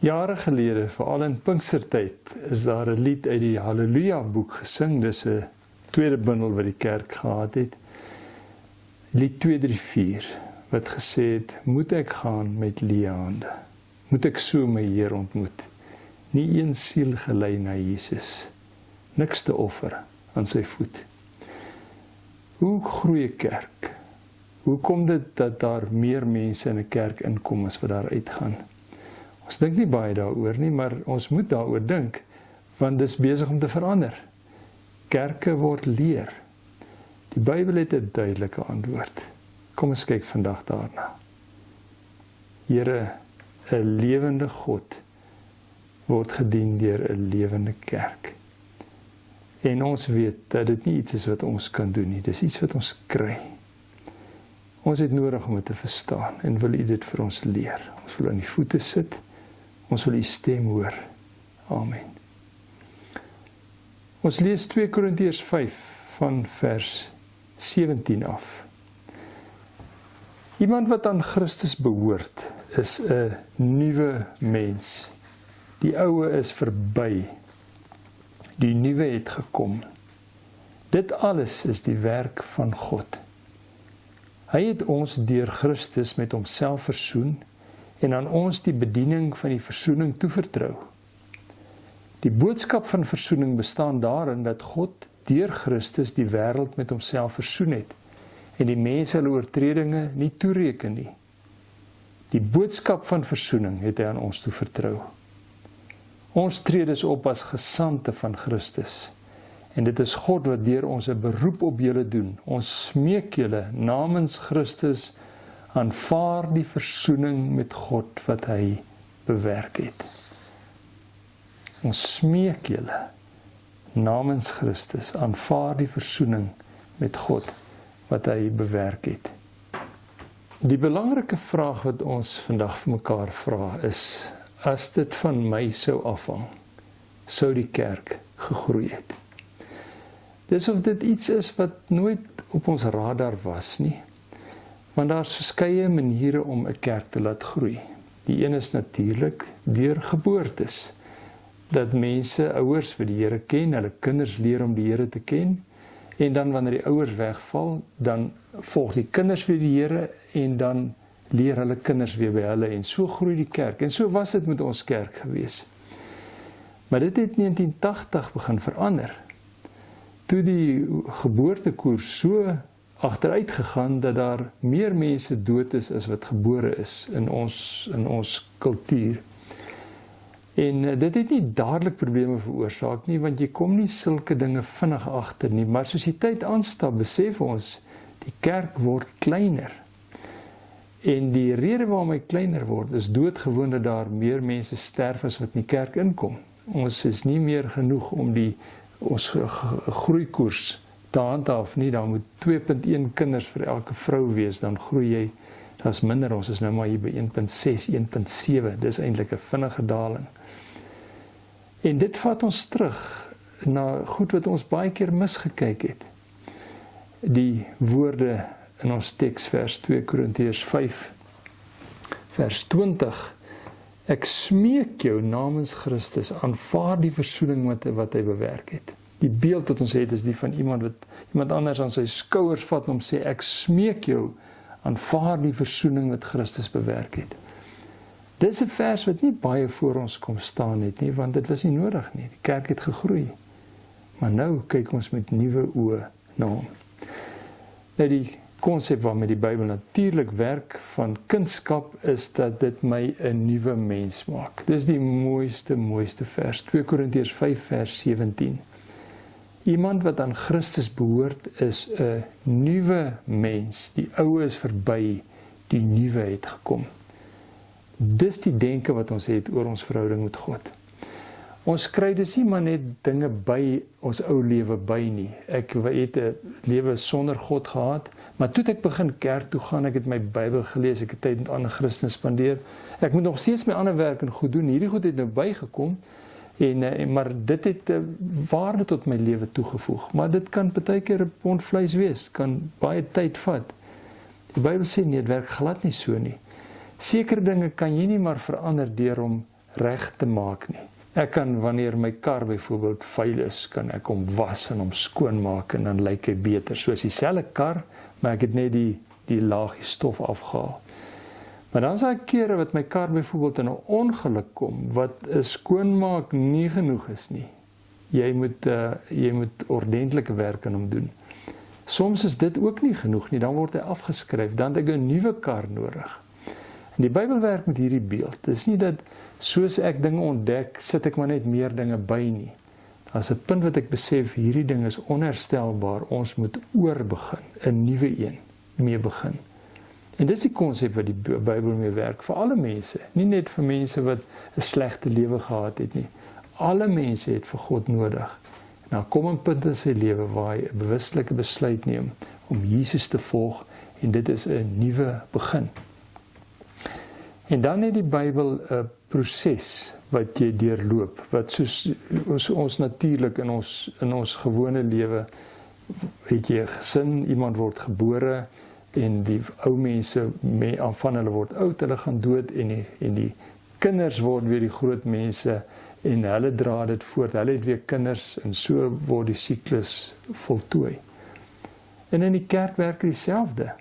Jare gelede, veral in Pinkstertyd, is daar 'n lied uit die Halleluja boek gesing. Dis 'n tweede bundel wat die kerk gehad het. Lied 234, wat gesê het, moet ek gaan met leë hande? Moet ek so my Heer ontmoet? Nie een siel gelei na Jesus, niks te offer aan sy voet. Hoe groei 'n kerk? Hoe kom dit dat daar meer mense in 'n kerk inkom as wat daar uitgaan? Ons dink nie baie daaroor nie, maar ons moet daaroor dink, want dis besig om te verander. Kerke word leer. Die Bybel het 'n duidelike antwoord. Kom ons kyk vandag daarna. Here, 'n lewende God word gedien deur 'n lewende kerk. En ons weet dat dit nie iets is wat ons kan doen nie, dis iets wat ons kry. Ons het nodig om dit te verstaan en wil U dit vir ons leer. Ons wil aan die voete sit, ons wil U stem hoor. Amen. Ons lees 2 Korintiërs 5 van vers 17 af. Iemand wat aan Christus behoort, is 'n nuwe mens. Die ou is verby. Die nuwe het gekom. Dit alles is die werk van God. Hy het ons deur Christus met homself versoen en aan ons die bediening van die versoening toevertrou. Die boodskap van versoening bestaan daarin dat God deur Christus die wêreld met homself versoen het en die mense hulle oortredinge nie toereken nie. Die boodskap van versoening het hy aan ons toevertrou. Ons tree dus op as gesandte van Christus. En dit is God wat deur ons 'n beroep op julle doen. Ons smeek julle namens Christus, aanvaar die versoening met God wat hy bewerk het. Ons smeek julle namens Christus, aanvaar die versoening met God wat hy bewerk het. Die belangrike vraag wat ons vandag vir mekaar vra is, as dit van my sou afhang, sou die kerk gegroei het. Dis of dit iets is wat nooit op ons radar was nie, want daar's verskeie maniere om 'n kerk te laat groei. Die een is natuurlik deur geboortes, dat mense, ouers vir die Here ken, hulle kinders leer om die Here te ken, en dan wanneer die ouers wegval, dan volg die kinders weer die Here, en dan leer hulle kinders weer by hulle, en so groei die kerk, en so was dit met ons kerk gewees. Maar dit het 1980 begin verander, toe die geboortekoers so agteruit gegaan, dat daar meer mense dood is as wat gebore is in ons kultuur. En dit het nie dadelik probleme veroorsaak nie, want jy kom nie sulke dinge vinnig agter nie, maar soos die tyd aanstap, besef ons, die kerk word kleiner. En die rede waarom hy kleiner word, is doodgewoon dat daar meer mense sterf as wat in die kerk inkom. Ons is nie meer genoeg om ons groeikoers te handhaaf nie, daar moet 2.1 kinders vir elke vrou wees, dan groei jy, dat is minder, ons is nou maar hier by 1.6, 1.7, dis eintlik 'n vinnige daling. En dit vat ons terug na goed wat ons baie keer misgekyk het. Die woorde in ons teks, vers 2 Korintiërs 5, vers 20, ek smeek jou namens Christus, aanvaar die versoening wat hy bewerk het. Die beeld wat ons het is die van iemand wat iemand anders aan sy skouers vat en hom sê, ek smeek jou, aanvaar die versoening wat Christus bewerk het. Dit is 'n vers wat nie baie voor ons kom staan het nie, want dit was nie nodig nie. Die kerk het gegroei. Maar nou kyk ons met nuwe oë na hom. Nou die konsep waarmee die Bybel natuurlik werk van kindskap is dat dit my 'n nuwe mens maak. Dis die mooiste vers, 2 Korintiërs 5 vers 17. Iemand wat aan Christus behoort is 'n nuwe mens. Die ou is verby, die nuwe het gekom. Dis die denke wat ons het oor ons verhouding met God. Ons kry dus nie maar net dinge by ons ou lewe by nie. Ek het 'n lewe sonder God gehad, maar toe ek begin kerk toe gaan, ek het my Bybel gelees, ek het tyd met ander Christene spandeer. Ek moet nog steeds my ander werk en goed doen. Hierdie goed het nou bygekom. Maar dit het waarde tot my lewe toegevoeg. Maar dit kan baie keer 'n pond vleis wees, kan baie tyd vat. Die Bybel sê nie, dit werk glad nie so nie. Sekere dinge kan jy nie maar verander deur om reg te maak nie. Ek kan, wanneer my kar byvoorbeeld vuil is, kan ek hom was en hom skoonmaak en dan lyk hy beter. Soos dieselfde kar, maar ek het net die laagie stof afgehaal. Maar dan is daar kere wat my kar byvoorbeeld in 'n ongeluk kom, wat 'n skoonmaak nie genoeg is nie. Jy moet ordentlike werk aan hom doen. Soms is dit ook nie genoeg nie, dan word hy afgeskryf, dan het ek 'n nuwe kar nodig. En die Bybel werk met hierdie beeld. Dit is nie dat soos ek dinge ontdek, sit ek maar net meer dinge by nie. As 'n punt wat ek besef, hierdie ding is onherstelbaar, ons moet oorbegin, 'n nuwe een mee begin. En dit is die konsep wat die Bybel mee werk, vir alle mense, nie net vir mense wat 'n slegte lewe gehad het nie. Alle mense het vir God nodig. En dan kom 'n punt in sy lewe waar hy 'n bewustelike besluit neem om Jesus te volg, en dit is 'n nuwe begin. En dan het die Bybel 'n proses wat jy deurloop, wat soos ons natuurlik in ons gewone lewe, het jy 'n gesin, iemand word gebore, en die ou mense van hulle word oud, hulle gaan dood, en die kinders word weer die groot mense, en hulle dra dit voort, hulle het weer kinders, en so word die siklus voltooi. En in die kerk werk dieselfde.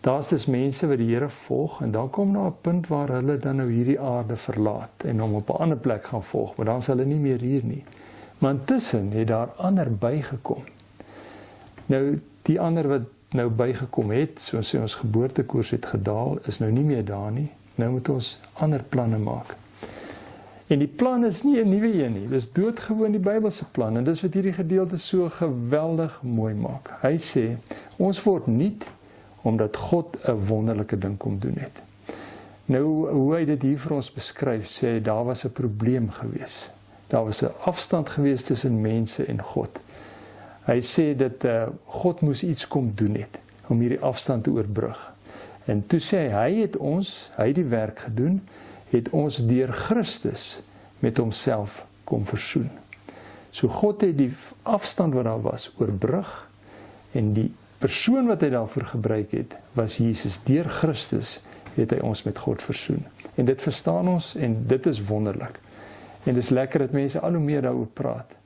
Daar's dus mense wat die Here volg, en dan kom daar 'n punt waar hulle dan nou hierdie aarde verlaat, en hom op 'n ander plek gaan volg, maar dan is hulle nie meer hier nie. Maar intussen het daar ander bygekom. Nou, die ander wat nou bygekom het, soos ons geboortekoers het gedaal, is nou nie meer daar nie. Nou moet ons ander planne maak. En die plan is nie 'n nuwe een nie, dis doodgewoon die Bybelse plan, en dis wat hierdie gedeelte so geweldig mooi maak. Hy sê, ons word nuut, omdat God 'n wonderlike ding kom doen het. Nou, hoe hy dit hier vir ons beskryf, sê hy, daar was 'n probleem gewees. Daar was 'n afstand gewees tussen mense en God. Hy sê dat God moes iets kom doen het, om hierdie afstand te oorbrug. En toe sê hy het die werk gedoen, het ons deur Christus met homself kom versoen. So God het die afstand wat daar was oorbrug, en die persoon wat hy daarvoor gebruik het, was Jesus. Deur Christus het hy ons met God versoen. En dit verstaan ons, en dit is wonderlik. En dit is lekker dat mense al hoe meer daaroor praat.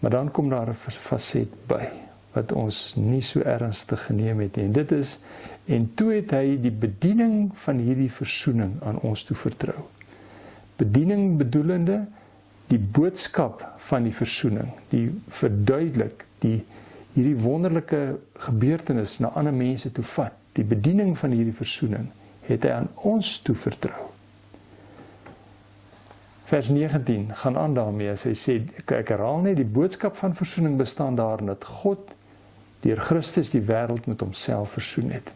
Maar dan kom daar 'n faset by, wat ons nie so ernstig geneem het nie. En dit is, en toe het hy die bediening van hierdie versoening aan ons toe vertrou. Bediening bedoelende, die boodskap van die versoening, die verduidelik, hierdie wonderlike gebeurtenis na ander mense toe vat. Die bediening van hierdie versoening het hy aan ons toe vertrou. Vers 19 gaan aan daarmee, as hy sê, ek herhaal net, die boodskap van versoening bestaan daarin dat God deur Christus die wêreld met homself versoen het.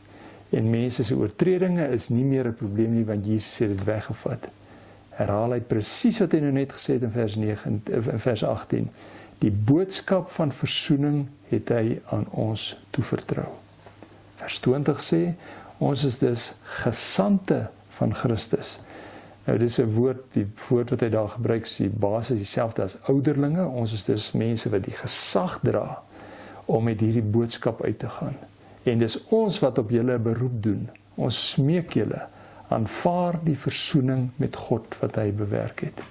En mense se oortredinge is nie meer 'n probleem nie, want Jesus het dit weggevat. Herhaal hy presies wat hy nou net gesê het in vers 18. Die boodskap van versoening het hy aan ons toevertrou. Vers 20 sê, ons is dus gesandte van Christus. Nou, dit is 'n woord, die woord wat hy daar gebruik, is die basis dieselfde as ouderlinge. Ons is dus mense wat die gesag dra om met hierdie boodskap uit te gaan. En dis ons wat op julle beroep doen. Ons smeek julle, aanvaar die versoening met God wat hy bewerk het.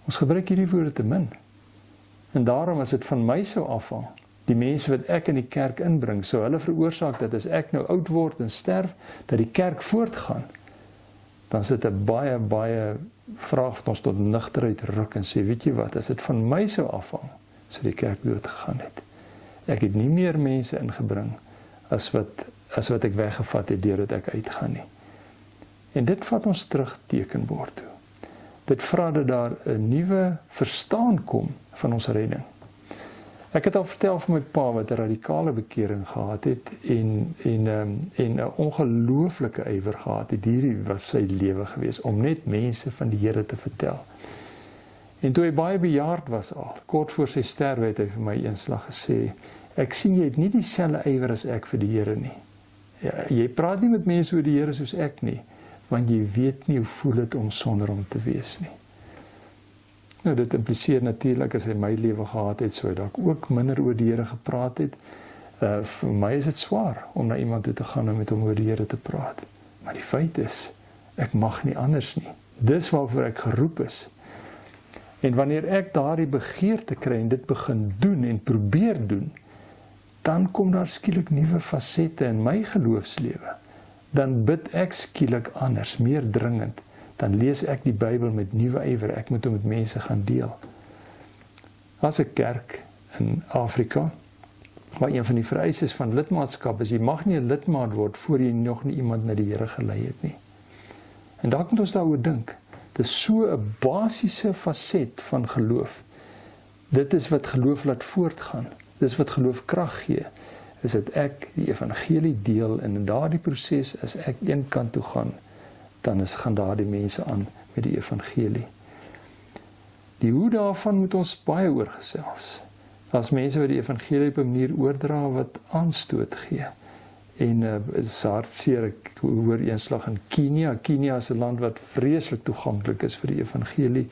Ons gebruik hierdie woorde te min. En daarom, as dit van my sou afhang, die mense wat ek in die kerk inbring, sou hulle veroorsaak dat as ek nou oud word en sterf, dat die kerk voortgaan, dan is dit 'n baie vraag wat ons tot nugterheid ruk en sê, weet jy wat, as dit van my sou afhang, sou die kerk dood gegaan het. Ek het nie meer mense ingebring as wat ek weggevat het deurdat ek uitgaan nie. En dit vat ons terug tekenbord toe. Dit vra dat daar 'n nuwe verstaan kom van ons redding. Ek het al vertel van my pa wat 'n radikale bekering gehad het en 'n ongelooflike ywer gehad het. Hierdie was sy lewe gewees om net mense van die Here te vertel. En toe hy baie bejaard was al, kort voor sy sterwe, het hy vir my eenslag gesê, ek sien jy het nie dieselfde ywer as ek vir die Here nie. Ja, jy praat nie met mense oor die Here soos ek nie, want jy weet nie hoe voel dit om sonder hom te wees nie. Nou, dit impliseer natuurlik, as hy my lewe gehad het, so dat ek ook minder oor die Here gepraat het. Vir my is dit swaar om na iemand toe te gaan en met hom oor die Here te praat. Maar die feit is, ek mag nie anders nie. Dis waarvoor ek geroep is. En wanneer ek daardie begeerte kry en dit begin doen en probeer doen, dan kom daar skielik nuwe fasette in my geloofslewe. Dan bid ek skielik anders, meer dringend. Dan lees ek die Bybel met nuwe ywer, ek moet hom met mense gaan deel. As 'n kerk in Afrika, waar een van die vereistes van lidmaatskap is, jy mag nie 'n lidmaat word voor jy nog nie iemand na die Here gelei het nie. En daar moet ons daaroor dink. Dit is so 'n basiese faset van geloof. Dit is wat geloof laat voortgaan. Dit is wat geloof krag gee. Is dat ek die evangelie deel en in daardie proses, as ek een kant toe gaan, dan gaan daardie mense aan met die evangelie. Die hoe daarvan moet ons baie oor gesels. As mense wat die evangelie op 'n manier oordra wat aanstoot gee. En is hartseer, ek hoor eenslag in Kenia. Kenia is 'n land wat vreeslik toeganklik is vir die evangelie.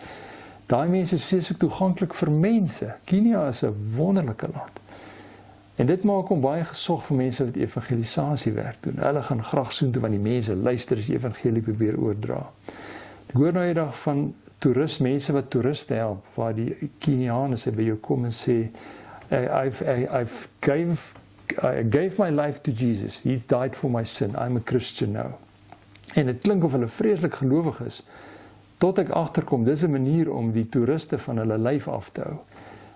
Daai mense is vreeslik toeganklik vir mense. Kenia is 'n wonderlike land. En dit maak hom baie gesog vir mense wat evangelisasiewerk doen. Hulle gaan graag soontoe want die mense luister as die evangelie probeer oordra. Ek hoor nou eendag van mense wat toeriste help, waar die Kenianers by jou kom en sê, I gave my life to Jesus. He died for my sin. I'm a Christian now. En dit klink of hulle vreeslik gelowig is, tot ek agterkom, dis 'n manier om die toeriste van hulle lyf af te hou.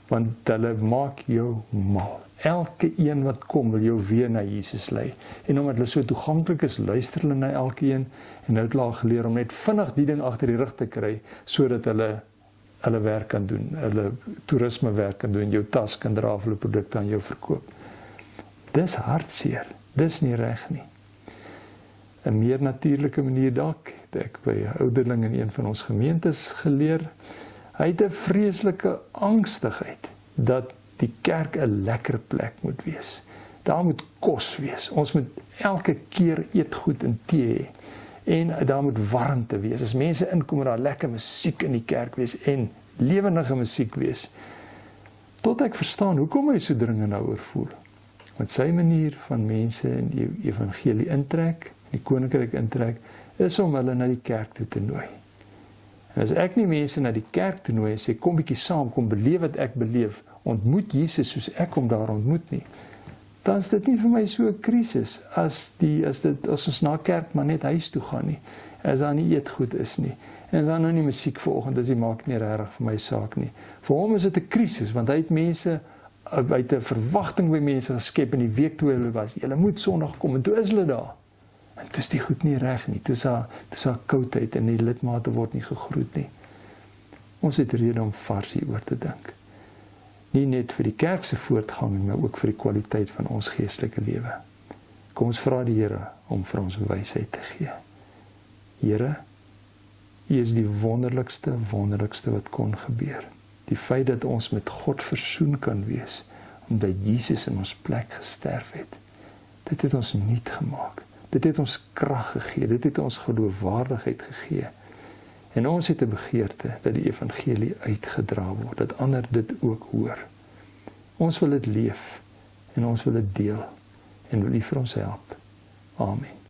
Want hulle maak jou mal. Elke een wat kom, wil jou weer na Jesus lei. En omdat hulle so toeganklik is, luister hulle na elke een, en nou het hulle al geleer om net vinnig die ding agter die rug te kry, sodat hulle werk kan doen, hulle toerisme werk kan doen, jou tas kan dra, of hulle produkte aan jou verkoop. Dis hartseer, dis nie reg nie. 'n meer natuurlike manier dalk, het ek by 'n ouderling in een van ons gemeentes geleer. Hy het 'n vreeslike angstigheid dat die kerk 'n lekker plek moet wees. Daar moet kos wees. Ons moet elke keer eetgoed en tee hê. En daar moet warmte wees. As mense inkom, daar lekker musiek in die kerk wees en lewendige musiek wees. Tot ek verstaan hoekom hy so dringend daaroor voel. Want sy manier van mense in die evangelie intrek, die koninkryk intrek, is om hulle na die kerk toe te nooi. En as ek nie mense na die kerk toe nooi en sê, kom bietjie saam, kom beleef wat ek beleef, ontmoet Jesus soos ek hom daar ontmoet nie, dan is dit nie vir my so 'n krisis as ons na kerk maar net huis toe gaan nie, as daar nie eetgoed is nie, en as daar nou nie musiek vanoggend is, die maak nie regtig vir my saak nie. Vir hom is dit 'n krisis, want hy het mense uit 'n verwagting by mense geskep in die week toe hulle was, julle moet Sondag kom, en toe is hulle daar. En toe is die goed nie reg nie, toe is daar koudheid en die lidmate word nie gegroet nie. Ons het rede om vars hieroor te dink. Nie net vir die kerk se voortgang, maar ook vir die kwaliteit van ons geestelike lewe. Kom ons vra die Here om vir ons wysheid te gee. Here, U is die wonderlikste wat kon gebeur. Die feit dat ons met God versoen kan wees, omdat Jesus in ons plek gesterf het. Dit het ons nuut gemaak. Dit het ons krag gegee. Dit het ons geloofwaardigheid gegee. En ons het 'n begeerte dat die evangelie uitgedra word, dat ander dit ook hoor. Ons wil dit leef en ons wil dit deel en wil U vir ons help. Amen.